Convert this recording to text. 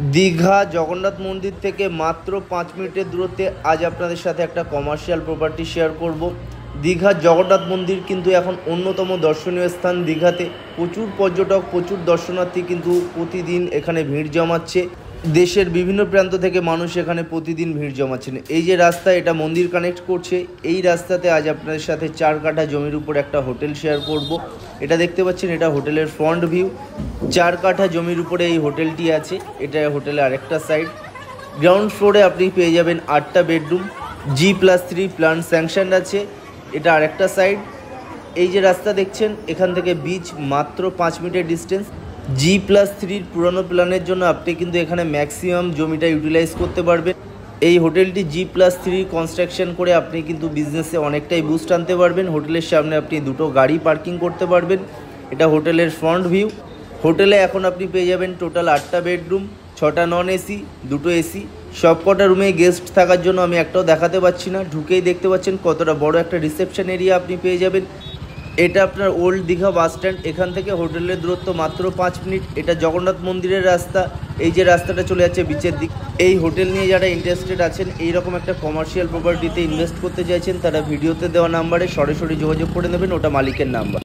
দীঘা জগন্নাথ মন্দির থেকে মাত্র 5 মিনিটের দূরত্বে আজ আপনাদের সাথে একটা কমার্শিয়াল প্রপার্টি শেয়ার করব। দীঘার জগন্নাথ মন্দির কিন্তু এখন অন্যতম দর্শনীয় স্থান। দীঘাতে প্রচুর পর্যটক, প্রচুর দর্শনার্থী কিন্তু প্রতিদিন এখানে ভিড় জমাচ্ছে। দেশের বিভিন্ন প্রান্ত থেকে মানুষ এখানে প্রতিদিন ভিড় জমাচ্ছেন। এই যে রাস্তা, এটা মন্দির কানেক্ট করছে। এই রাস্তাতে আজ আপনাদের সাথে 4 কাঠা জমির উপর একটা হোটেল শেয়ার করব। এটা দেখতে পাচ্ছেন, এটা হোটেলের ফ্রন্ট ভিউ। 4 কাঠা জমির উপরে এই হোটেলটি আছে। এটা হোটেলের আরেকটা সাইড। গ্রাউন্ড ফ্লোরে আপনি পেয়ে যাবেন 8টা বেডরুম, G+3 প্ল্যান স্যাংশন আছে। এটা আরেকটা সাইড। এই যে রাস্তা দেখছেন, এখান থেকে বিচ মাত্র 5 মিনিটের ডিস্টেন্স। G+3 পুরনো প্ল্যানের জন্য আপনি কিন্তু এখানে ম্যাক্সিমাম জমিটা ইউটিলাইজ করতে পারবেন। এই হোটেলটি G+3 কনস্ট্রাকশন করে আপনি কিন্তু বিজনেসে অনেকটাই বুস্ট আনতে পারবেন। হোটেলের সামনে আপনি 2টো গাড়ি পার্কিং করতে পারবেন। এটা হোটেলের ফ্রন্ট ভিউ। হোটেলে এখন আপনি পেয়ে যাবেন টোটাল 8টা বেডরুম, 6টা নন এসি, 2টো এসি। সব কটা রুমে গেস্ট থাকার জন্য আমি একটাও দেখাতে পাচ্ছি না। ঢুকেই দেখতে পাচ্ছেন কতটা বড় একটা রিসেপশন এরিয়া আপনি পেয়ে যাবেন। এটা আপনার ওল্ড দীঘা বাস স্ট্যান্ড। এখান থেকে হোটেলের দূরত্ব মাত্র 5 মিনিট। এটা জগন্নাথ মন্দিরের রাস্তা। এই যে রাস্তাটা চলে যাচ্ছে বিচের দিক। এই হোটেল নিয়ে যারা ইন্টারেস্টেড আছেন, এইরকম একটা কমার্শিয়াল প্রপার্টিতে ইনভেস্ট করতে চাইছেন, তারা ভিডিওতে দেওয়া নাম্বারে সরাসরি যোগাযোগ করে নেবেন। ওটা মালিকের নাম্বার।